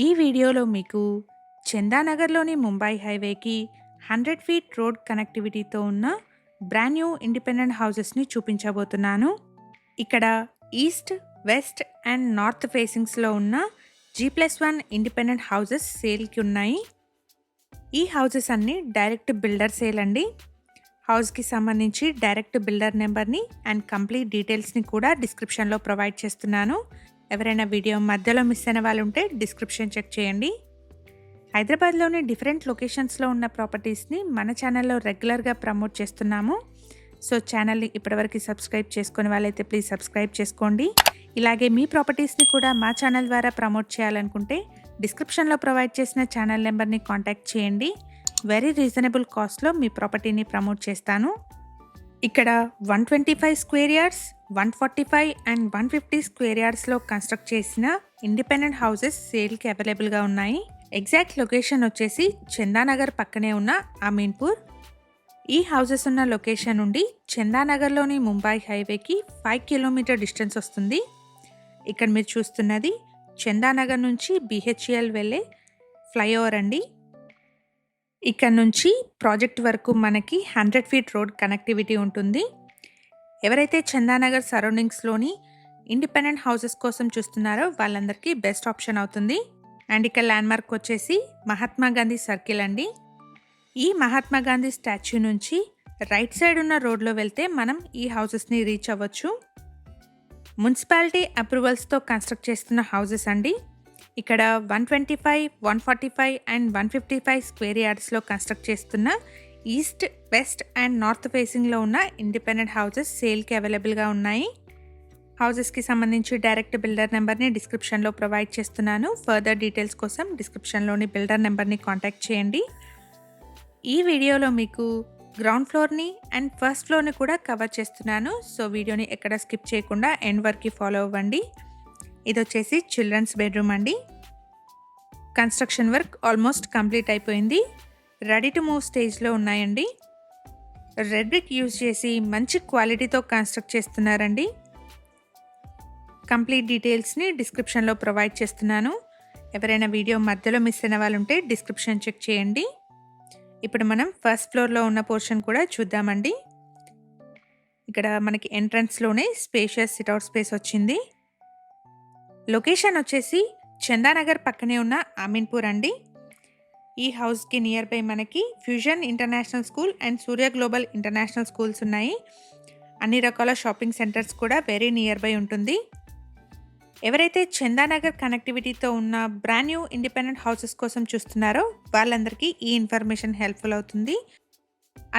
ఈ వీడియోలో మీకు చందానగర్లోని ముంబై హైవేకి 100 ఫీట్ రోడ్ కనెక్టివిటీతో ఉన్న బ్రాండ్ న్యూ ఇండిపెండెంట్ హౌసెస్ని చూపించబోతున్నాను. ఇక్కడ ఈస్ట్, వెస్ట్ అండ్ నార్త్ ఫేసింగ్స్లో ఉన్న G+1 ఇండిపెండెంట్ హౌసెస్ సేల్కి ఉన్నాయి. ఈ హౌసెస్ అన్నీ డైరెక్ట్ బిల్డర్ సేల్ అండి. హౌస్కి సంబంధించి డైరెక్ట్ బిల్డర్ నెంబర్ని అండ్ కంప్లీట్ డీటెయిల్స్ని కూడా డిస్క్రిప్షన్లో ప్రొవైడ్ చేస్తున్నాను. ఎవరైనా వీడియో మధ్యలో మిస్ అయిన వాళ్ళు ఉంటే డిస్క్రిప్షన్ చెక్ చేయండి. హైదరాబాద్లోని డిఫరెంట్ లొకేషన్స్లో ఉన్న ప్రాపర్టీస్ని మన ఛానల్లో రెగ్యులర్గా ప్రమోట్ చేస్తున్నాము. సో ఛానల్ని ఇప్పటివరకు సబ్స్క్రైబ్ చేసుకునే వాళ్ళైతే ప్లీజ్ సబ్స్క్రైబ్ చేసుకోండి. ఇలాగే మీ ప్రాపర్టీస్ని కూడా మా ఛానల్ ద్వారా ప్రమోట్ చేయాలనుకుంటే డిస్క్రిప్షన్లో ప్రొవైడ్ చేసిన ఛానల్ నెంబర్ని కాంటాక్ట్ చేయండి. వెరీ రీజనబుల్ కాస్ట్లో మీ ప్రాపర్టీని ప్రమోట్ చేస్తాను. ఇక్కడ 125 స్క్వేర్ యార్డ్స్, 145 అండ్ 150 స్క్వేర్ యార్డ్స్లో కన్స్ట్రక్ట్ చేసిన ఇండిపెండెంట్ హౌసెస్ సేల్కి అవైలబుల్గా ఉన్నాయి. ఎగ్జాక్ట్ లొకేషన్ వచ్చేసి చందానగర్ పక్కనే ఉన్న అమీన్పూర్. ఈ హౌసెస్ ఉన్న లొకేషన్ నుండి చందానగర్లోని ముంబై హైవేకి 5 కిలోమీటర్ డిస్టెన్స్ వస్తుంది. ఇక్కడ మీరు చూస్తున్నది చందానగర్ నుంచి BHEL వెళ్ళే ఫ్లైఓవర్ అండి. ఇక్కడ నుంచి ప్రాజెక్ట్ వరకు మనకి 100 ఫీట్ రోడ్ కనెక్టివిటీ ఉంటుంది. ఎవరైతే చందానగర్ సరౌండింగ్స్లోని ఇండిపెండెంట్ హౌసెస్ కోసం చూస్తున్నారో వాళ్ళందరికీ బెస్ట్ ఆప్షన్ అవుతుంది. అండ్ ఇక్కడ ల్యాండ్మార్క్ వచ్చేసి మహాత్మా గాంధీ సర్కిల్ అండి. ఈ మహాత్మా గాంధీ స్టాచ్యూ నుంచి రైట్ సైడ్ ఉన్న రోడ్లో వెళ్తే మనం ఈ హౌసెస్ని రీచ్ అవ్వచ్చు. మున్సిపాలిటీ అప్రూవల్స్తో కన్స్ట్రక్ట్ చేస్తున్న హౌసెస్ అండి. ఇక్కడ 125, 145 అండ్ 155 స్క్వేర్ యార్డ్స్లో కన్స్ట్రక్ట్ చేస్తున్న ఈస్ట్, వెస్ట్ అండ్ నార్త్ ఫేసింగ్లో ఉన్న ఇండిపెండెంట్ హౌసెస్ సేల్కి అవైలబుల్గా ఉన్నాయి. హౌసెస్కి సంబంధించి డైరెక్ట్ బిల్డర్ నెంబర్ని డిస్క్రిప్షన్లో ప్రొవైడ్ చేస్తున్నాను. ఫర్దర్ డీటెయిల్స్ కోసం డిస్క్రిప్షన్లోని బిల్డర్ నెంబర్ని కాంటాక్ట్ చేయండి. ఈ వీడియోలో మీకు గ్రౌండ్ ఫ్లోర్ని అండ్ ఫస్ట్ ఫ్లోర్ని కూడా కవర్ చేస్తున్నాను. సో వీడియోని ఎక్కడ స్కిప్ చేయకుండా ఎండ్ వరకు ఫాలో అవ్వండి. ఇది వచ్చేసి చిల్డ్రన్స్ బెడ్రూమ్ అండి. కన్స్ట్రక్షన్ వర్క్ ఆల్మోస్ట్ కంప్లీట్ అయిపోయింది. రెడీ టు మూవ్ స్టేజ్లో ఉన్నాయండి. రెడ్ బ్రిక్ యూజ్ చేసి మంచి క్వాలిటీతో కన్స్ట్రక్ట్ చేస్తున్నారండి. కంప్లీట్ డీటెయిల్స్ని డిస్క్రిప్షన్లో ప్రొవైడ్ చేస్తున్నాను. ఎవరైనా వీడియో మధ్యలో మిస్ అయిన వాళ్ళు ఉంటే డిస్క్రిప్షన్ చెక్ చేయండి. ఇప్పుడు మనం ఫస్ట్ ఫ్లోర్లో ఉన్న పోర్షన్ కూడా చూద్దామండి. ఇక్కడ మనకి ఎంట్రన్స్లోనే స్పేషియస్ సిట్అవుట్ స్పేస్ వచ్చింది. లొకేషన్ వచ్చేసి చందానగర్ పక్కనే ఉన్న అమీన్పూర్ అండి. ఈ హౌస్కి నియర్ బై మనకి fusion international school and Surya global international schools ఉన్నాయి. అన్ని రకాల షాపింగ్ సెంటర్స్ కూడా వెరీ నియర్ బై ఉంటుంది. ఎవరైతే చందానగర్ కనెక్టివిటీతో ఉన్న బ్రాండ్ న్యూ ఇండిపెండెంట్ హౌసెస్ కోసం చూస్తున్నారో వాళ్ళందరికీ ఈ ఇన్ఫర్మేషన్ హెల్ప్ఫుల్ అవుతుంది.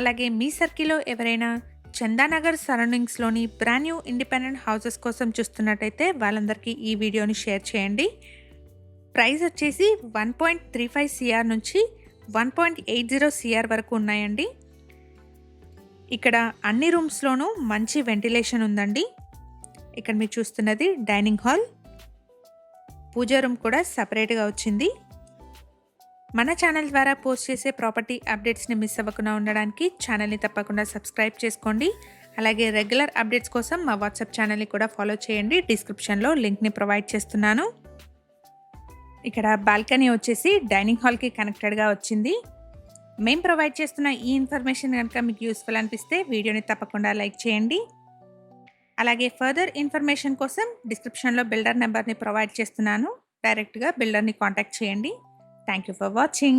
అలాగే మీ సర్కిల్లో ఎవరైనా చందానగర్ సరౌండింగ్స్లోని బ్రాండ్ న్యూ ఇండిపెండెంట్ హౌసెస్ కోసం చూస్తున్నట్టయితే వాళ్ళందరికీ ఈ వీడియోని షేర్ చేయండి. ప్రైస్ వచ్చేసి 1.35 CR నుంచి 1.80 CR వరకు ఉన్నాయండి. ఇక్కడ అన్ని రూమ్స్లోనూ మంచి వెంటిలేషన్ ఉందండి. ఇక్కడ మీరు చూస్తున్నది డైనింగ్ హాల్, పూజా రూమ్ కూడా సపరేట్గా వచ్చింది. మన ఛానల్ ద్వారా పోస్ట్ చేసే ప్రాపర్టీ అప్డేట్స్ని మిస్ అవ్వకుండా ఉండడానికి ఛానల్ని తప్పకుండా సబ్స్క్రైబ్ చేసుకోండి. అలాగే రెగ్యులర్ అప్డేట్స్ కోసం మా వాట్సాప్ ఛానల్ని కూడా ఫాలో చేయండి. డిస్క్రిప్షన్లో లింక్ని ప్రొవైడ్ చేస్తున్నాను. ఇక్కడ బాల్కనీ వచ్చేసి డైనింగ్ హాల్కి కనెక్టెడ్గా వచ్చింది. మేము ప్రొవైడ్ చేస్తున్న ఈ ఇన్ఫర్మేషన్ కనుక మీకు యూస్ఫుల్ అనిపిస్తే వీడియోని తప్పకుండా లైక్ చేయండి. అలాగే ఫర్దర్ ఇన్ఫర్మేషన్ కోసం డిస్క్రిప్షన్లో బిల్డర్ నెంబర్ని ప్రొవైడ్ చేస్తున్నాను. డైరెక్ట్గా బిల్డర్ని కాంటాక్ట్ చేయండి. Thank you for watching.